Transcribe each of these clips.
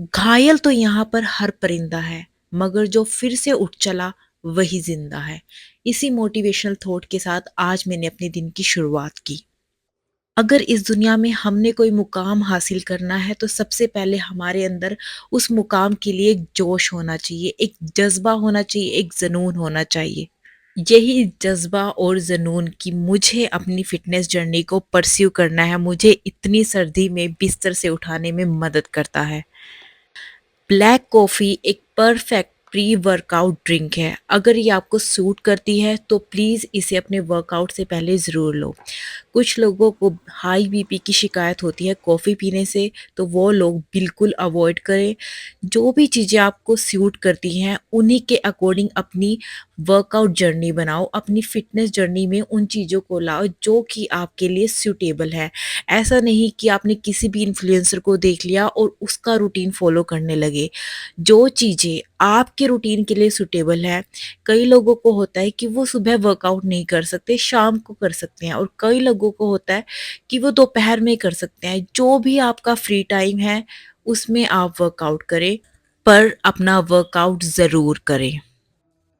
घायल तो यहाँ पर हर परिंदा है, मगर जो फिर से उठ चला वही जिंदा है। इसी मोटिवेशनल थॉट के साथ आज मैंने अपने दिन की शुरुआत की। अगर इस दुनिया में हमने कोई मुकाम हासिल करना है तो सबसे पहले हमारे अंदर उस मुकाम के लिए एक जोश होना चाहिए, एक जज्बा होना चाहिए, एक जुनून होना चाहिए। यही जज्बा और जुनून कि मुझे अपनी फिटनेस जर्नी को परस्यू करना है, मुझे इतनी सर्दी में बिस्तर से उठाने में मदद करता है। ब्लैक कॉफ़ी एक परफेक्ट प्री वर्कआउट ड्रिंक है। अगर ये आपको सूट करती है तो प्लीज़ इसे अपने वर्कआउट से पहले ज़रूर लो। कुछ लोगों को हाई बीपी की शिकायत होती है कॉफ़ी पीने से, तो वो लोग बिल्कुल अवॉइड करें। जो भी चीज़ें आपको सूट करती हैं उन्हीं के अकॉर्डिंग अपनी वर्कआउट जर्नी बनाओ, अपनी फिटनेस जर्नी में उन चीज़ों को लाओ जो कि आपके लिए सूटेबल है। ऐसा नहीं कि आपने किसी भी इन्फ्लुएंसर को देख लिया और उसका रूटीन फॉलो करने लगे। जो चीज़ें आपके रूटीन के लिए सूटेबल है, कई लोगों को होता है कि वो सुबह वर्कआउट नहीं कर सकते, शाम को कर सकते हैं, और कई लोगों को होता है कि वो दोपहर में कर सकते हैं। जो भी आपका फ्री टाइम है उसमें आप वर्कआउट करें, पर अपना वर्कआउट ज़रूर करें।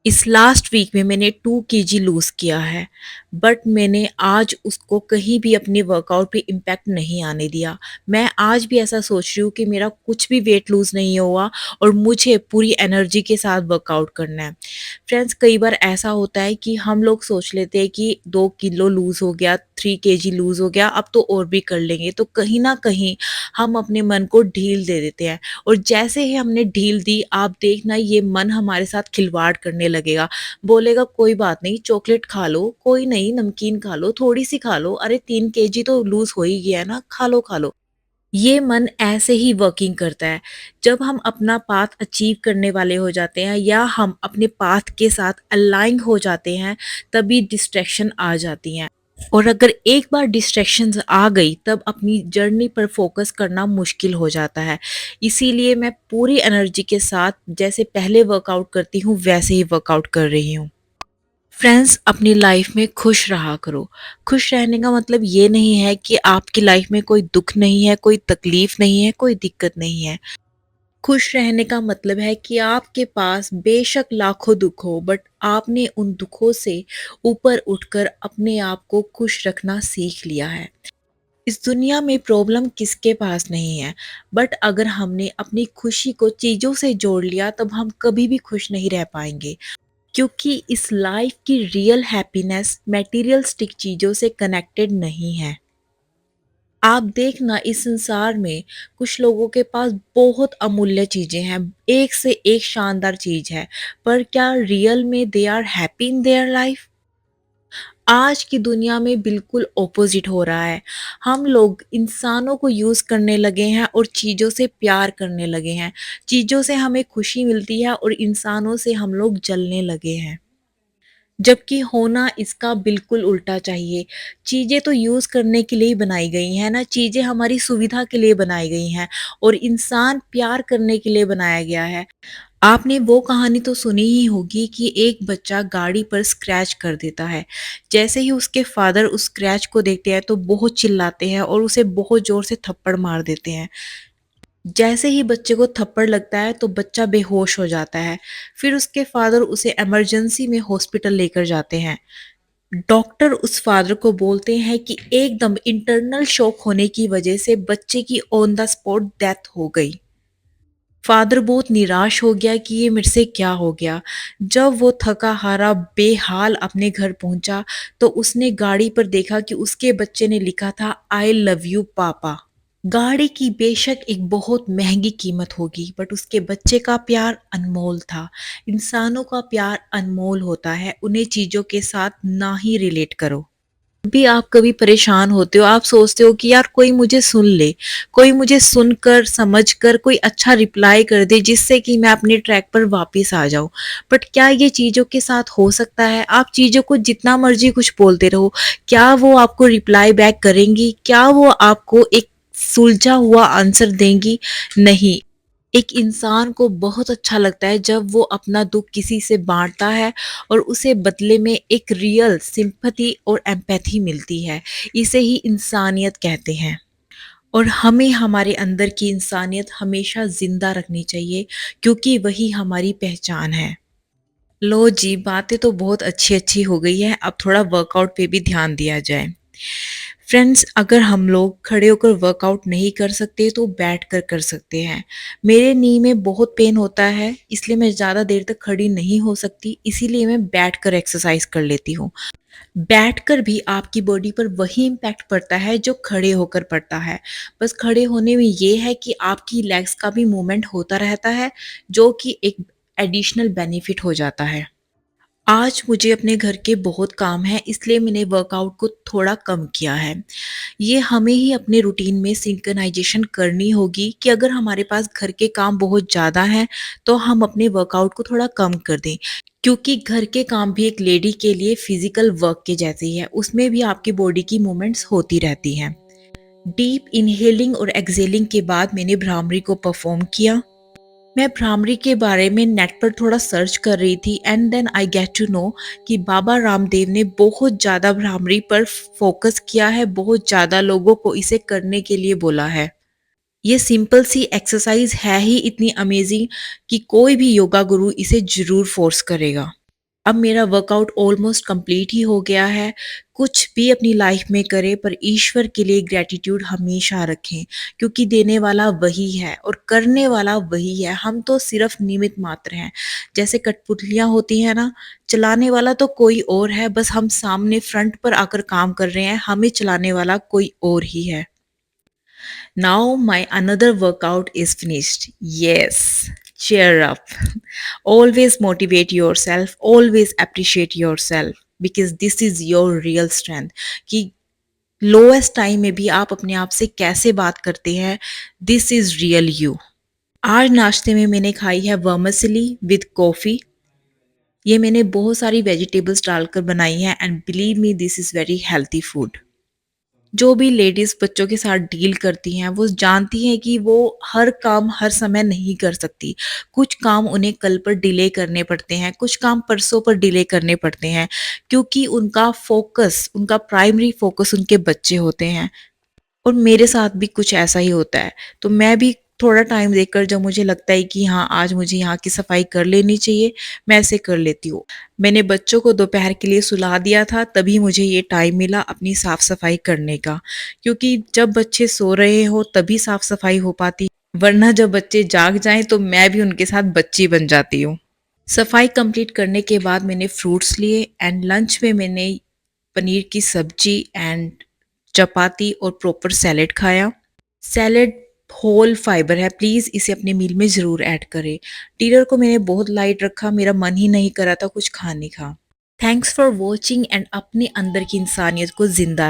इस लास्ट वीक में मैंने 2 केजी लूज़ किया है, बट मैंने आज उसको कहीं भी अपने वर्कआउट पे इम्पैक्ट नहीं आने दिया। मैं आज भी ऐसा सोच रही हूँ कि मेरा कुछ भी वेट लूज़ नहीं हुआ और मुझे पूरी एनर्जी के साथ वर्कआउट करना है। फ्रेंड्स, कई बार ऐसा होता है कि हम लोग सोच लेते हैं कि 2 किलो लूज़ हो गया, 3 केजी लूज़ हो गया, अब तो और भी कर लेंगे। तो कहीं न कहीं हम अपने मन को ढील दे देते हैं, और जैसे ही हमने ढील दी, आप देखना ये मन हमारे साथ खिलवाड़ करने लगेगा। बोलेगा कोई बात नहीं, चॉकलेट खा लो, कोई नहीं नमकीन खा लो, थोड़ी-सी खा लो, अरे 3 केजी तो लूज़ हो ही गया है ना, खा लो, खा लो। ये मन ऐसे ही वर्किंग करता है। जब हम अपना पाथ अचीव करने वाले हो जाते हैं या हम अपने पाथ के साथ अलाइन हो जाते हैं, तभी डिस्ट्रैक्शन आ जाती हैं। और अगर एक बार डिस्ट्रैक्शंस आ गई तब अपनी जर्नी पर फोकस करना मुश्किल हो जाता है। इसीलिए मैं पूरी एनर्जी के साथ जैसे पहले वर्कआउट करती हूँ वैसे ही वर्कआउट कर रही हूँ। फ्रेंड्स, अपनी लाइफ में खुश रहा करो। खुश रहने का मतलब ये नहीं है कि आपकी लाइफ में कोई दुख नहीं है, कोई तकलीफ नहीं है, कोई दिक्कत नहीं है। खुश रहने का मतलब है कि आपके पास बेशक लाखों दुख हो, बट आपने उन दुखों से ऊपर उठकर अपने आप को खुश रखना सीख लिया है। इस दुनिया में प्रॉब्लम किसके पास नहीं है, बट अगर हमने अपनी खुशी को चीज़ों से जोड़ लिया तब हम कभी भी खुश नहीं रह पाएंगे, क्योंकि इस लाइफ की रियल हैप्पीनेस मटेरियलिस्टिक चीज़ों से कनेक्टेड नहीं है। आप देखना इस संसार में कुछ लोगों के पास बहुत अमूल्य चीज़ें हैं, एक से एक शानदार चीज़ है, पर क्या रियल में they are happy in their life? आज की दुनिया में बिल्कुल ऑपोजिट हो रहा है। हम लोग इंसानों को यूज़ करने लगे हैं और चीज़ों से प्यार करने लगे हैं। चीज़ों से हमें खुशी मिलती है और इंसानों से हम लोग जलने लगे हैं। जबकि होना इसका बिल्कुल उल्टा चाहिए। चीज़ें तो यूज़ करने के लिए ही बनाई गई हैं ना, चीज़ें हमारी सुविधा के लिए बनाई गई हैं, और इंसान प्यार करने के लिए बनाया गया है। आपने वो कहानी तो सुनी ही होगी कि एक बच्चा गाड़ी पर स्क्रैच कर देता है। जैसे ही उसके फादर उस स्क्रैच को देखते हैं तो बहुत चिल्लाते हैं और उसे बहुत ज़ोर से थप्पड़ मार देते हैं। जैसे ही बच्चे को थप्पड़ लगता है तो बच्चा बेहोश हो जाता है। फिर उसके फादर उसे इमरजेंसी में हॉस्पिटल लेकर जाते हैं। डॉक्टर उस फादर को बोलते हैं कि एकदम इंटरनल शॉक होने की वजह से बच्चे की ऑन द स्पॉट डेथ हो गई। फादर बहुत निराश हो गया कि ये मेरे से क्या हो गया। जब वो थका हारा बेहाल अपने घर पहुंचा तो उसने गाड़ी पर देखा कि उसके बच्चे ने लिखा था आई लव यू पापा। गाड़ी की बेशक एक बहुत महंगी कीमत होगी, बट उसके बच्चे का प्यार अनमोल था। इंसानों का प्यार अनमोल होता है, उन्हें चीज़ों के साथ ना ही रिलेट करो। भी आप कभी परेशान होते हो, आप सोचते हो कि यार कोई मुझे सुन ले, कोई मुझे सुनकर समझकर कोई अच्छा रिप्लाई कर दे जिससे कि मैं अपने ट्रैक पर वापस आ जाऊं। बट क्या ये चीज़ों के साथ हो सकता है? आप चीज़ों को जितना मर्जी कुछ बोलते रहो, क्या वो आपको रिप्लाई बैक करेंगी? क्या वो आपको एक सुलझा हुआ आंसर देंगी? नहीं। एक इंसान को बहुत अच्छा लगता है जब वो अपना दुख किसी से बांटता है और उसे बदले में एक रियल सिंपैथी और एम्पैथी मिलती है। इसे ही इंसानियत कहते हैं। और हमें हमारे अंदर की इंसानियत हमेशा ज़िंदा रखनी चाहिए क्योंकि वही हमारी पहचान है। लो जी, बातें तो बहुत अच्छी-अच्छी हो गई हैं, अब थोड़ा वर्कआउट पे भी ध्यान दिया जाए। फ्रेंड्स, अगर हम लोग खड़े होकर वर्कआउट नहीं कर सकते तो बैठकर कर सकते हैं। मेरे नी में बहुत पेन होता है, इसलिए मैं ज़्यादा देर तक खड़ी नहीं हो सकती, इसीलिए मैं बैठकर एक्सरसाइज कर लेती हूँ। बैठकर भी आपकी बॉडी पर वही इम्पैक्ट पड़ता है जो खड़े होकर पड़ता है। बस खड़े होने में ये है कि आपकी लेग्स का भी मूवमेंट होता रहता है, जो कि एक एडिशनल बेनिफिट हो जाता है। आज मुझे अपने घर के बहुत काम हैं, इसलिए मैंने वर्कआउट को थोड़ा कम किया है। ये हमें ही अपने रूटीन में सिंक्रनाइज़ेशन करनी होगी कि अगर हमारे पास घर के काम बहुत ज़्यादा हैं, तो हम अपने वर्कआउट को थोड़ा कम कर दें। क्योंकि घर के काम भी एक लेडी के लिए फिज़िकल वर्क के जैसे ही है, उसमें भी आपकी बॉडी की मूवमेंट्स होती रहती हैं। डीप इन्हेलिंग और एक्सहेलिंग के बाद मैंने भ्रामरी को परफ़ॉर्म किया। मैं भ्रामरी के बारे में नेट पर थोड़ा सर्च कर रही थी and then I get to know कि बाबा रामदेव ने बहुत ज़्यादा भ्रामरी पर फोकस किया है, बहुत ज़्यादा लोगों को इसे करने के लिए बोला है। ये सिंपल सी एक्सरसाइज है ही इतनी अमेजिंग कि कोई भी योगा गुरु इसे ज़रूर फोर्स करेगा। अब मेरा वर्कआउट ऑलमोस्ट कंप्लीट ही हो गया है। कुछ भी अपनी लाइफ में करें पर ईश्वर के लिए ग्रैटिट्यूड हमेशा रखें क्योंकि देने वाला वही है और करने वाला वही है। हम तो सिर्फ निमित्त मात्र हैं। जैसे कठपुतलियाँ होती हैं ना, चलाने वाला तो कोई और है, बस हम सामने फ्रंट पर आकर काम कर रहे हैं, हमें चलाने वाला कोई और ही है। Now my another workout is finished. Yes, cheer up. Always motivate yourself, always appreciate yourself because this is your real strength. कि लोएस्ट टाइम में भी आप अपने आप से कैसे बात करते हैं, दिस इज रियल यू। आज नाश्ते में मैंने खाई है वर्मिसेली विद कॉफ़ी। ये मैंने बहुत सारी वेजिटेबल्स डालकर बनाई है and believe me this is very healthy food. जो भी लेडीज़ बच्चों के साथ डील करती हैं, वो जानती हैं कि वो हर काम हर समय नहीं कर सकती। कुछ काम उन्हें कल पर डिले करने पड़ते हैं, कुछ काम परसों पर डिले करने पड़ते हैं, क्योंकि उनका प्राइमरी फ़ोकस उनके बच्चे होते हैं। और मेरे साथ भी कुछ ऐसा ही होता है। तो मैं भी थोड़ा टाइम देकर जब मुझे लगता है कि हाँ, आज मुझे यहाँ की सफाई कर लेनी चाहिए, मैं ऐसे कर लेती हूँ। मैंने बच्चों को दोपहर के लिए सुला दिया था, तभी मुझे ये टाइम मिला अपनी साफ-सफाई करने का। क्योंकि जब बच्चे सो रहे हों तभी साफ-सफाई हो पाती, वरना जब बच्चे जाग जाएँ तो मैं भी उनके साथ बच्ची बन जाती हूँ। सफाई कंप्लीट करने के बाद मैंने फ्रूट्स लिए एंड लंच में मैंने पनीर की सब्जी एंड चपाती और प्रॉपर सैलेड खाया। सैलेड होल फाइबर है, प्लीज़ इसे अपने मील में ज़रूर ऐड करें। डिनर को मैंने बहुत लाइट रखा, मेरा मन ही नहीं कर रहा था कुछ खाने का। थैंक्स फॉर वॉचिंग एंड अपने अंदर की इंसानियत को ज़िंदा रखें।